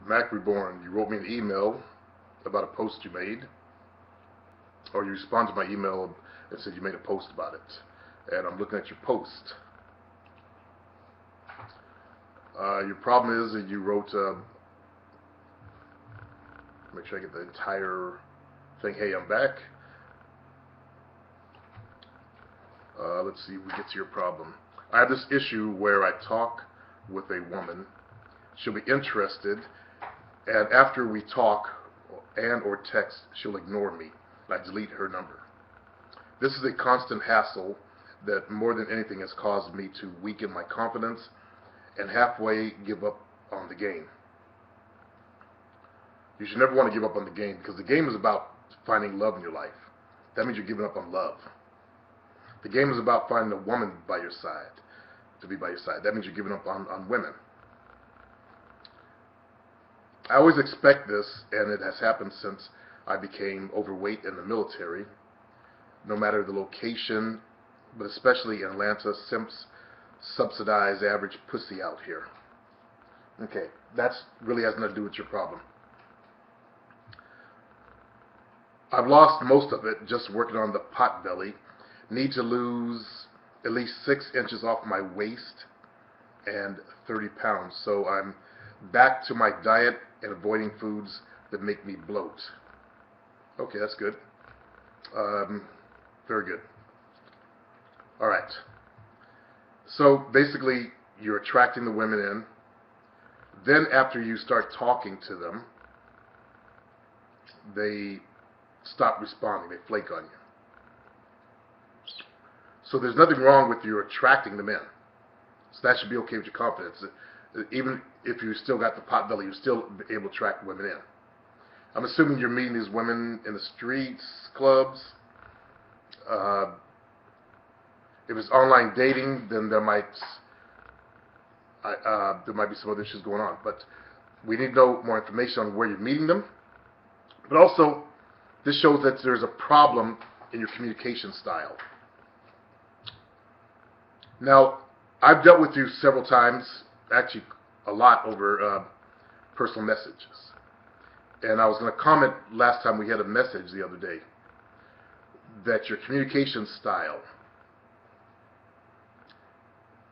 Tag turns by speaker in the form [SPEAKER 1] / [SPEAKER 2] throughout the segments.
[SPEAKER 1] Mac Reborn, you wrote me an email about a post you made, or you responded to my email and said you made a post about it. And I'm looking at your post. Your problem is that you wrote, make sure I get the entire thing. Hey, I'm back. Let's see if we get to your problem. I have this issue where I talk with a woman. She'll be interested, and after we talk and or text, she'll ignore me. I delete her number. This is a constant hassle that more than anything has caused me to weaken my confidence and halfway give up on the game. You should never want to give up on the game, because the game is about finding love in your life. That means you're giving up on love. The game is about finding a woman by your side, to be by your side. That means you're giving up on women. I always expect this, and it has happened since I became overweight in the military. No matter the location, but especially in Atlanta, simps subsidize average pussy out here. Okay, that's really has nothing to do with your problem. I've lost most of it just working on the pot belly. Need to lose at least 6 inches off my waist and 30 pounds. So I'm back to my diet and avoiding foods that make me bloat. Okay, that's good. Very good. All right. So basically, you're attracting the women in. Then after you start talking to them, they stop responding. They flake on you. So there's nothing wrong with you attracting them in. So that should be okay with your confidence. Even if you still got the pot belly, you're still able to attract women in. I'm assuming you're meeting these women in the streets, clubs. If it's online dating, then there might be some other issues going on. But we need to know more information on where you're meeting them. But also, this shows that there's a problem in your communication style. Now, I've dealt with you several times, actually a lot, over personal messages. And I was going to comment last time we had a message the other day that your communication style,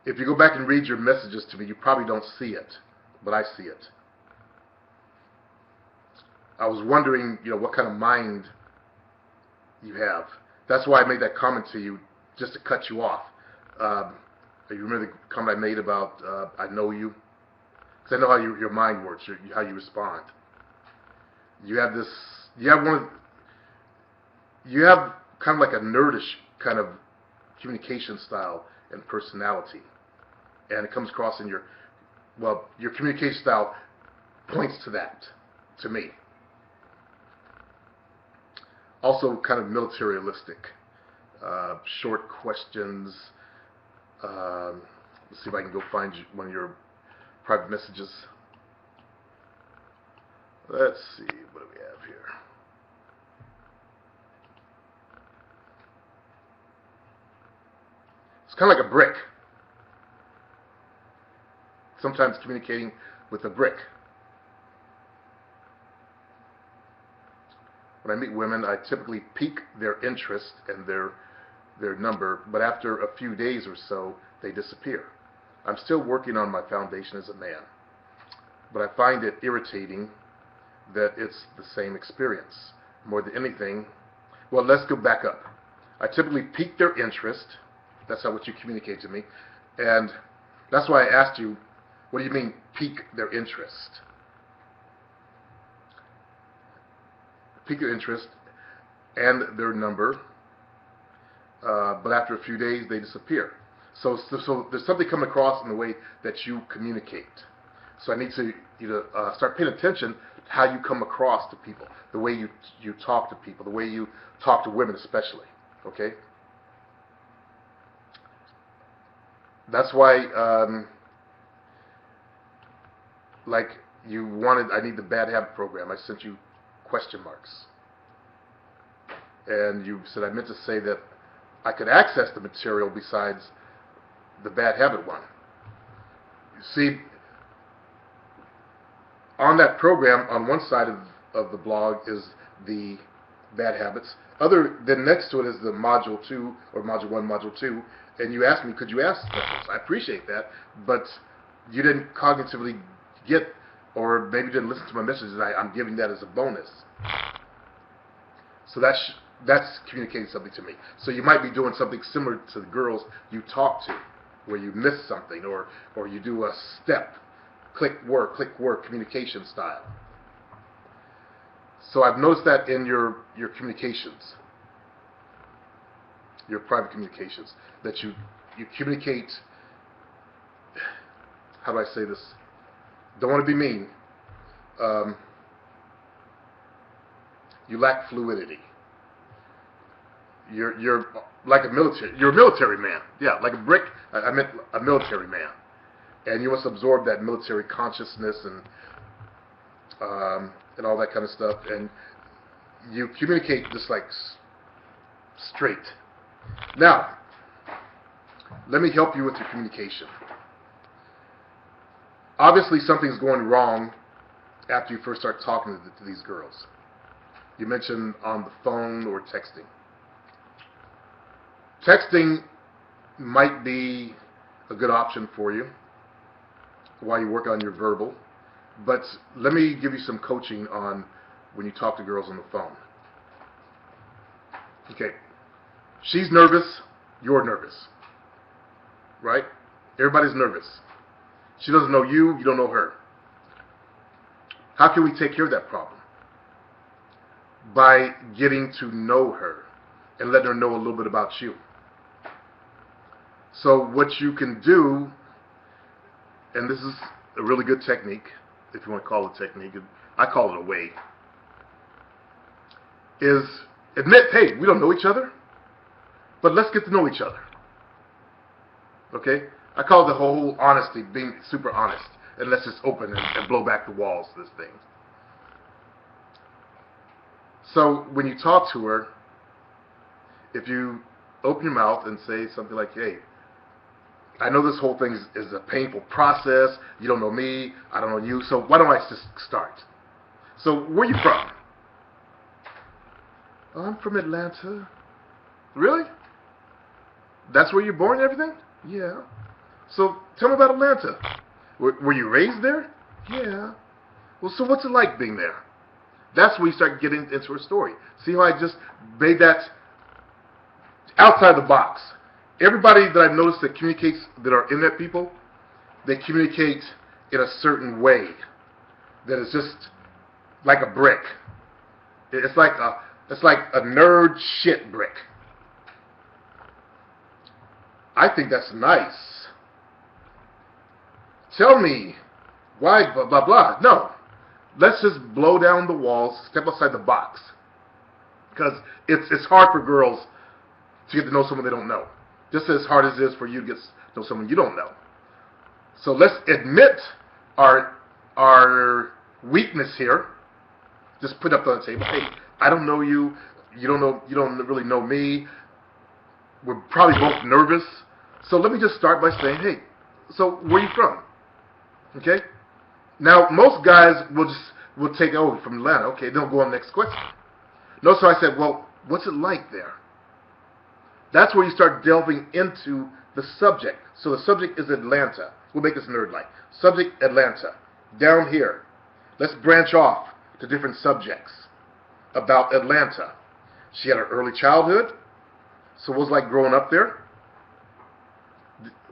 [SPEAKER 1] if you go back and read your messages to me, you probably don't see it, but I see it. I was wondering, what kind of mind you have. That's why I made that comment to you, just to cut you off. You remember the comment I made about I know you? Because I know how your mind works, how you respond. You have kind of like a nerdish kind of communication style and personality. And it comes across in your communication style points to that, to me. Also kind of militaristic. Short questions. Let's see if I can go find one of your private messages. Let's see, what do we have here? It's kind of like a brick. Sometimes communicating with a brick. When I meet women, I typically pique their interest and their number, but after a few days or so, they disappear. I'm still working on my foundation as a man, but I find it irritating that it's the same experience. More than anything, well, let's go back up. I typically pique their interest. That's what you communicate to me, and that's why I asked you, what do you mean pique their interest? Pique their interest and their number. But after a few days, they disappear. So there's something coming across in the way that you communicate. So I need to start paying attention to how you come across to people, the way you talk to people, the way you talk to women especially. Okay? That's why, like you wanted, I need the bad habit program. I sent you question marks. And you said, I meant to say that I could access the material besides the bad habit one. You see, on that program, on one side of the blog is the bad habits. Then next to it is the module 2 or module 1, module 2. And you asked me, could you ask questions? I appreciate that, but you didn't cognitively get, or maybe didn't listen to my message, and I'm giving that as a bonus. So that's communicating something to me. So you might be doing something similar to the girls you talk to, where you miss something, or you do a step, click word, communication style. So I've noticed that in your communications, your private communications, that you communicate, how do I say this? Don't want to be mean. You lack fluidity. You're like a military. You're a military man. Yeah, like a brick. I meant a military man, and you must absorb that military consciousness and all that kind of stuff. And you communicate just like straight. Now, let me help you with your communication. Obviously, something's going wrong after you first start talking to these girls. You mentioned on the phone or texting. Texting might be a good option for you while you work on your verbal, but let me give you some coaching on when you talk to girls on the phone. Okay, she's nervous, you're nervous, right? Everybody's nervous. She doesn't know you, you don't know her. How can we take care of that problem? By getting to know her and letting her know a little bit about you. So what you can do, and this is a really good technique, if you want to call it a technique, I call it a way, is admit, hey, we don't know each other, but let's get to know each other. Okay? I call it the whole honesty, being super honest, and let's just open and blow back the walls to this thing. So when you talk to her, if you open your mouth and say something like, hey, I know this whole thing is a painful process. You don't know me. I don't know you. So why don't I just start? So where are you from? Oh, I'm from Atlanta. Really? That's where you're born and everything? Yeah. So tell me about Atlanta. Were you raised there? Yeah. Well, so what's it like being there? That's where you start getting into a story. See how I just made that outside the box? Everybody that I've noticed that communicates, that are internet people, they communicate in a certain way that is just like a brick. It's like a nerd shit brick. I think that's nice. Tell me why blah blah blah. No, let's just blow down the walls, step outside the box, because it's hard for girls to get to know someone they don't know. Just as hard as it is for you to get to know someone you don't know. So let's admit our weakness here. Just put it up on the table. Hey, I don't know you. You don't really know me. We're probably both nervous. So let me just start by saying, hey, so where are you from? Okay? Now most guys will take, oh, from Atlanta. Okay, they'll go on the next question. No, so I said, well, what's it like there? That's where you start delving into the subject. So the subject is Atlanta. We'll make this nerd-like. Subject, Atlanta. Down here, let's branch off to different subjects about Atlanta. She had her early childhood. So what was it like growing up there?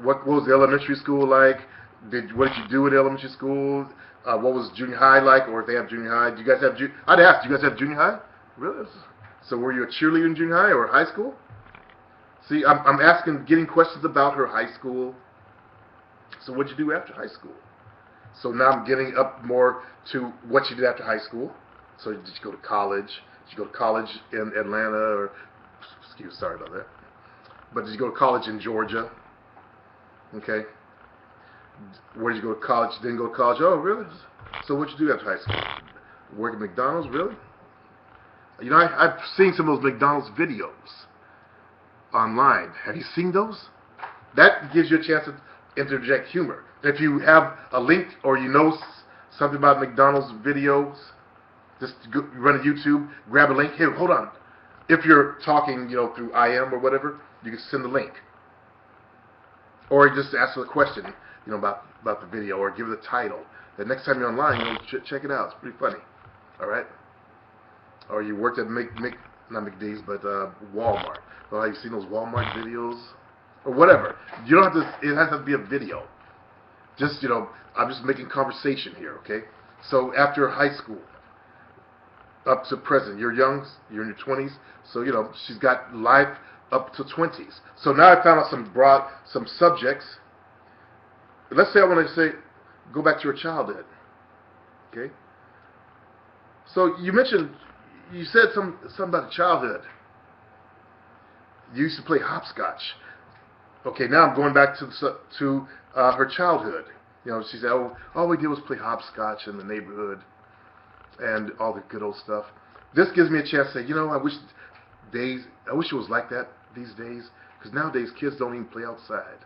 [SPEAKER 1] What was the elementary school like? What did you do at elementary school? What was junior high like? Or if they have junior high, do you guys have I'd ask, do you guys have junior high? Really? So were you a cheerleader in junior high or high school? See, I'm asking, getting questions about her high school. So what'd you do after high school? So now I'm getting up more to what you did after high school. So did you go to college? Did you go to college in Atlanta or, sorry about that. But did you go to college in Georgia? Okay. Where did you go to college? You didn't go to college? Oh, really? So what'd you do after high school? Work at McDonald's? Really? You know, I've seen some of those McDonald's videos online. Have you seen those? That gives you a chance to interject humor. If you have a link or you know something about McDonald's videos, just go, run to YouTube, grab a link. Here, hold on. If you're talking, through IM or whatever, you can send the link. Or just ask a question, about the video, or give it a title. The next time you're online, check it out. It's pretty funny. All right? Or you worked at not McD's, but Walmart. Well, have you seen those Walmart videos? Or whatever. You don't have to, it has to be a video. Just, I'm just making conversation here, okay? So after high school, up to present, you're young, you're in your 20s, so, she's got life up to 20s. So now I found out some subjects. Let's say I want to go back to your childhood, okay? So you said something about childhood. You used to play hopscotch. Okay, now I'm going back to her childhood. She said, oh, all we did was play hopscotch in the neighborhood and all the good old stuff. This gives me a chance to say, I wish it was like that these days, because nowadays kids don't even play outside.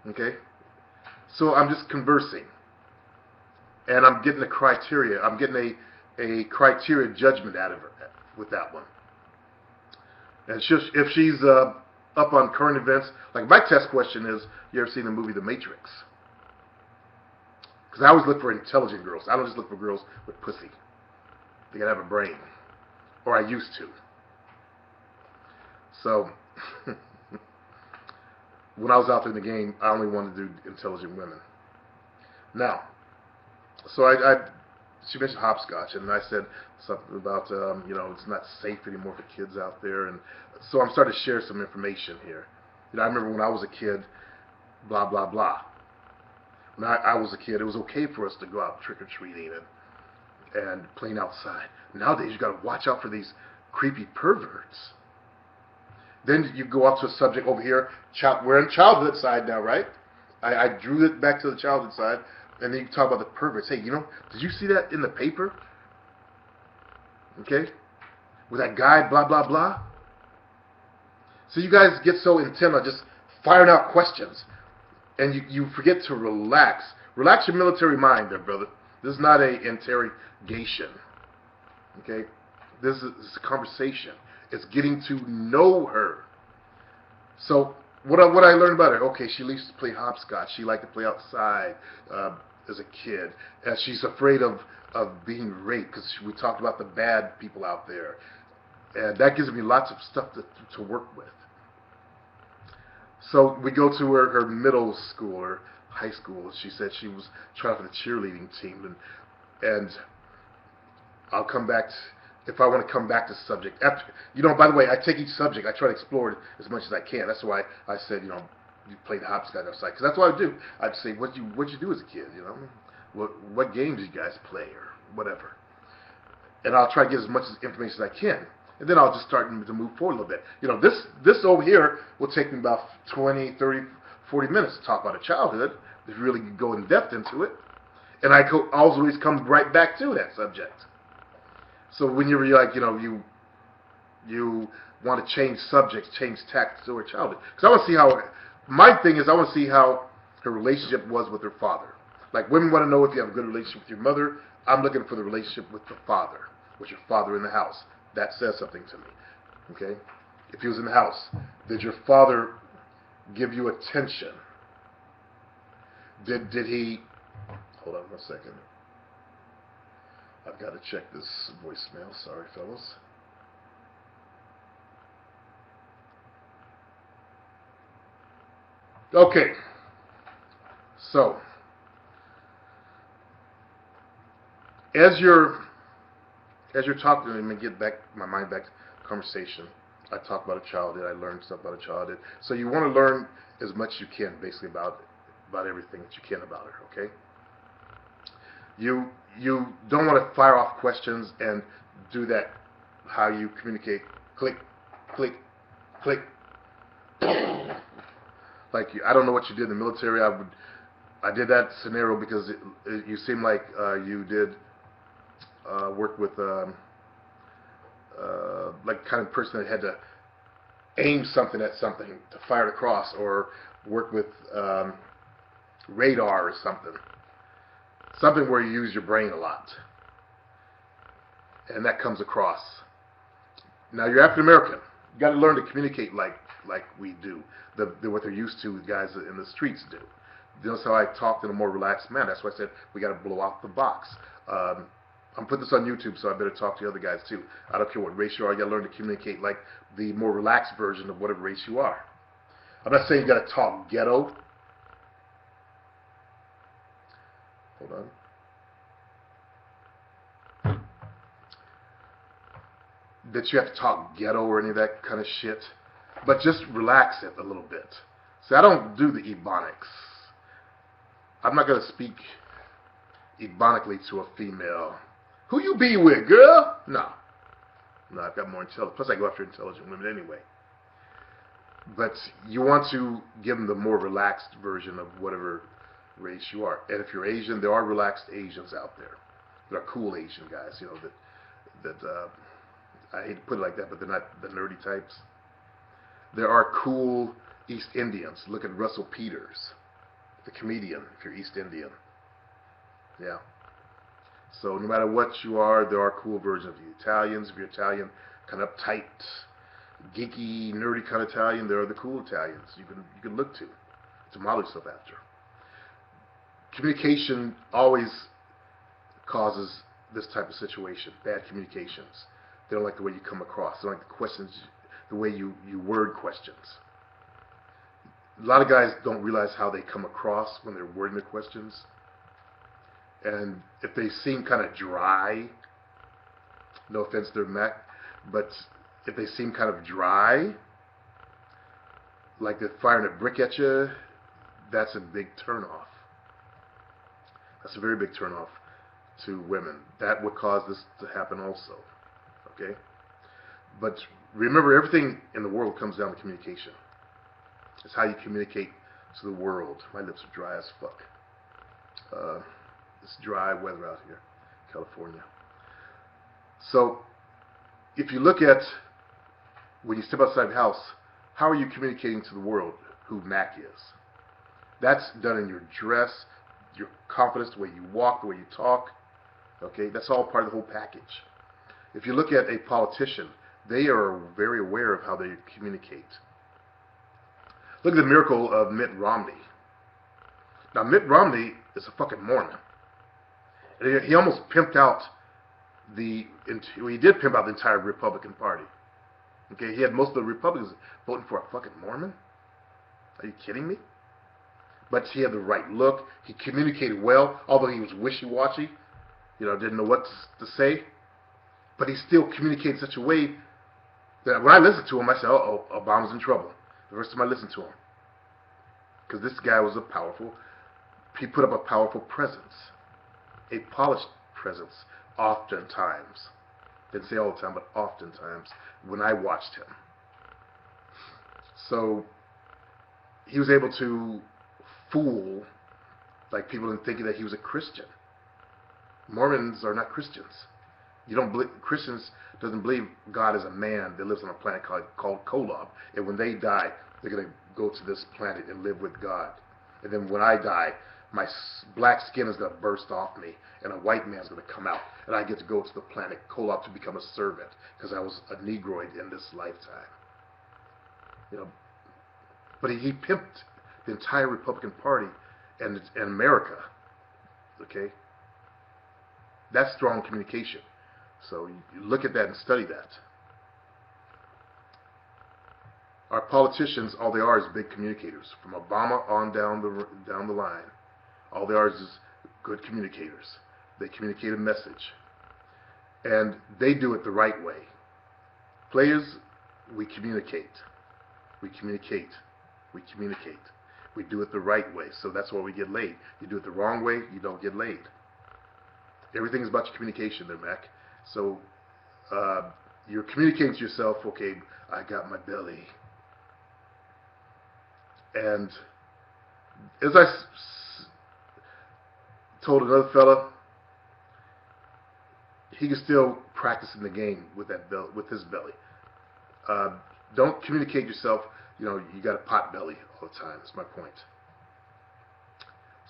[SPEAKER 1] Okay? So I'm just conversing. And I'm getting a criteria. I'm getting a criteria judgment out of her with that one. And if she's up on current events, like my test question is, you ever seen the movie The Matrix? Because I always look for intelligent girls. I don't just look for girls with pussy. They gotta have a brain. Or I used to. So, when I was out there in the game, I only wanted to do intelligent women. Now, so she mentioned hopscotch, and I said something about, it's not safe anymore for kids out there, and so I'm starting to share some information here. I remember when I was a kid, blah, blah, blah. When I was a kid, it was okay for us to go out trick-or-treating and playing outside. Nowadays, you got to watch out for these creepy perverts. Then you go off to a subject over here. We're in childhood side now, right? I drew it back to the childhood side, and then you talk about the perverts. Hey, did you see that in the paper? Okay? With that guy, blah, blah, blah. So you guys get so intent on just firing out questions, and you forget to relax. Relax your military mind there, brother. This is not an interrogation. Okay? This is a conversation. It's getting to know her. So what I learned about her, okay, she used to play hopscotch. She liked to play outside as a kid. And she's afraid of being raped, because we talked about the bad people out there. And that gives me lots of stuff to work with. So we go to her middle school or high school. She said she was trying for the cheerleading team. And I'll come back if I want to come back to subject. After, by the way, I take each subject, I try to explore it as much as I can. That's why I said, you play the hopscotch outside, because that's what I do. I'd say, what'd you do as a kid, What games did you guys play, or whatever. And I'll try to get as much information as I can. And then I'll just start to move forward a little bit. This over here will take me about 20, 30, 40 minutes to talk about a childhood, to really go in depth into it. And I always come right back to that subject. So when you're like, you want to change subjects, change tactics to her childhood. Because I want to see how, my thing is I want to see how her relationship was with her father. Like women want to know if you have a good relationship with your mother. I'm looking for the relationship with the father, with your father in the house. That says something to me. Okay? If he was in the house, did your father give you attention? Did he, hold on 1 second. I've got to check this voicemail. Sorry, fellas. Okay. So, as you're talking to me, and get back my mind back to conversation, I talk about a childhood. I learned stuff about a childhood. So you want to learn as much as you can, basically about everything that you can about her. Okay. You don't want to fire off questions and do that how you communicate. Click, click, click. Like I don't know what you did in the military. I did that scenario because you seem like you did work with like kind of person that had to aim something at something to fire it across, or work with radar or something. something where you use your brain a lot, and that comes across. Now you're African American. You got to learn to communicate like we do, what they're used to. Guys in the streets do. Notice how I talked in a more relaxed manner. That's why I said we got to blow out the box. I'm putting this on YouTube, so I better talk to the other guys too. I don't care what race you are. You got to learn to communicate like the more relaxed version of whatever race you are. I'm not saying you got to talk ghetto. Hold on. That you have to talk ghetto or any of that kind of shit, but just relax it a little bit. See, I don't do the ebonics. I'm not going to speak ebonically to a female. Who you be with, girl? No. No, I've got more intelligence. Plus, I go after intelligent women anyway. But you want to give them the more relaxed version of whatever race you are. And if you're Asian, there are relaxed Asians out there. There are cool Asian guys, you know, that I hate to put it like that, but they're not the nerdy types. There are cool East Indians. Look at Russell Peters, the comedian, if you're East Indian. Yeah. So no matter what you are, there are cool versions of you. Italians, if you're Italian, kind of uptight, geeky, nerdy kind of Italian, there are the cool Italians you can look to model yourself after. Communication always causes this type of situation, bad communications. They don't like the way you come across. They don't like the questions, the way you word questions. A lot of guys don't realize how they come across when they're wording their questions. And if they seem kind of dry, no offense to their Mac, but if they seem kind of dry, like they're firing a brick at you, that's a big turnoff. That's a very big turnoff to women. That would cause this to happen also. Okay? But remember, everything in the world comes down to communication. It's how you communicate to the world. My lips are dry as fuck. It's dry weather out here, California. So, if you look at when you step outside the house, how are you communicating to the world who Mac is? That's done in your dress, your confidence, the way you walk, the way you talk. Okay, that's all part of the whole package. If you look at a politician, they are very aware of how they communicate. Look at the miracle of Mitt Romney. Now, Mitt Romney is a fucking Mormon. And he almost pimped out he did pimp out the entire Republican Party. Okay, he had most of the Republicans voting for a fucking Mormon. Are you kidding me? But he had the right look. He communicated well, although he was wishy-washy. You know, didn't know what to say. But he still communicated in such a way that when I listened to him, I said, uh-oh, Obama's in trouble. The first time I listened to him. Because this guy was he put up a powerful presence. A polished presence, oftentimes. Didn't say all the time, but oftentimes, when I watched him. So, he was able to fool, like, people into thinking that he was a Christian. Mormons are not Christians. Christians doesn't believe God is a man that lives on a planet called Kolob, and when they die, they're going to go to this planet and live with God. And then when I die, my black skin is going to burst off me, and a white man's going to come out, and I get to go to the planet Kolob to become a servant, because I was a Negroid in this lifetime. You know, but he pimped the entire Republican Party and America. Okay, that's strong communication. So you look at that and study that. Our politicians, all they are is big communicators. From Obama on down the line, all they are is good communicators. They communicate a message, and they do it the right way. Players, we communicate. We communicate. We communicate. We do it the right way, so that's why we get laid. You do it the wrong way, you don't get laid. Everything is about your communication there, Mac. So you're communicating to yourself, okay, I got my belly. And as I told another fella, he can still practice in the game with with his belly. Don't communicate yourself, you know, you got a pot belly all the time. That's my point.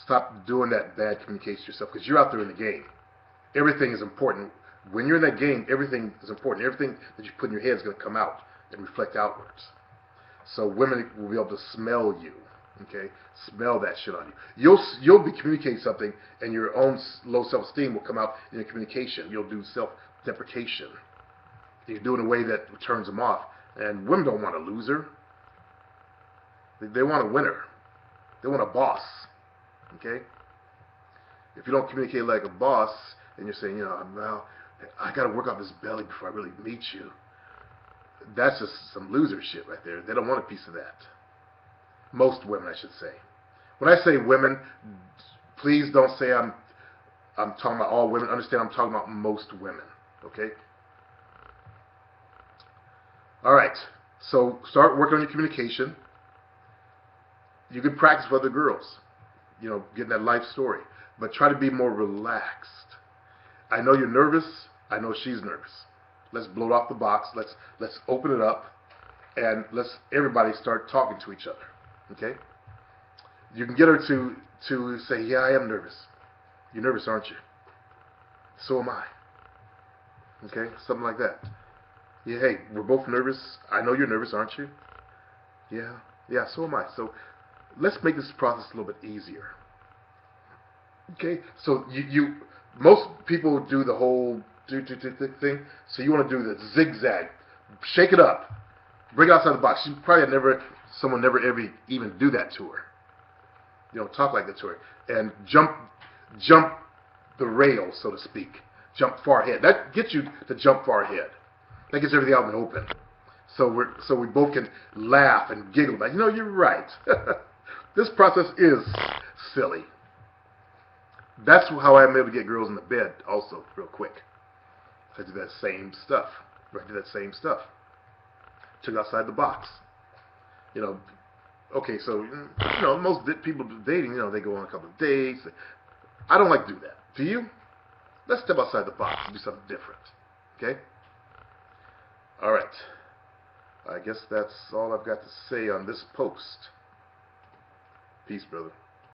[SPEAKER 1] Stop doing that bad communication yourself, because you're out there in the game. Everything is important. When you're in that game, everything is important. Everything that you put in your head is going to come out and reflect outwards. So women will be able to smell you. Okay, smell that shit on you. You'll be communicating something, and your own low self-esteem will come out in your communication. You'll do self-deprecation. You do it in a way that turns them off. And women don't want a loser. They want a winner. They want a boss. Okay. If you don't communicate like a boss, and you're saying, well, I got to work out this belly before I really meet you. That's just some loser shit right there. They don't want a piece of that. Most women, I should say. When I say women, please don't say I'm talking about all women. Understand, I'm talking about most women. Okay? All right. So start working on your communication. You can practice with other girls. Getting that life story. But try to be more relaxed. I know you're nervous. I know she's nervous. Let's blow it off the box. Let's open it up, and let's everybody start talking to each other. Okay? You can get her to say, yeah, I am nervous. You're nervous, aren't you? So am I. Okay? Something like that. Yeah, hey, we're both nervous. I know you're nervous, aren't you? Yeah, so am I. So let's make this process a little bit easier. Okay? So most people do the whole thing. So you want to do the zigzag. Shake it up. Bring it outside the box. She probably someone never ever even do that to her. Talk like that to her. And jump the rail, so to speak. Jump far ahead. That gets you to jump far ahead. That gets everything out in the open. So we both can laugh and giggle about, you're right. This process is silly. That's how I'm able to get girls in the bed also real quick. I do that same stuff. Took outside the box. Okay, so, most people dating, they go on a couple of dates. I don't like to do that. Do you? Let's step outside the box and do something different. Okay? All right. I guess that's all I've got to say on this post. Peace, brother.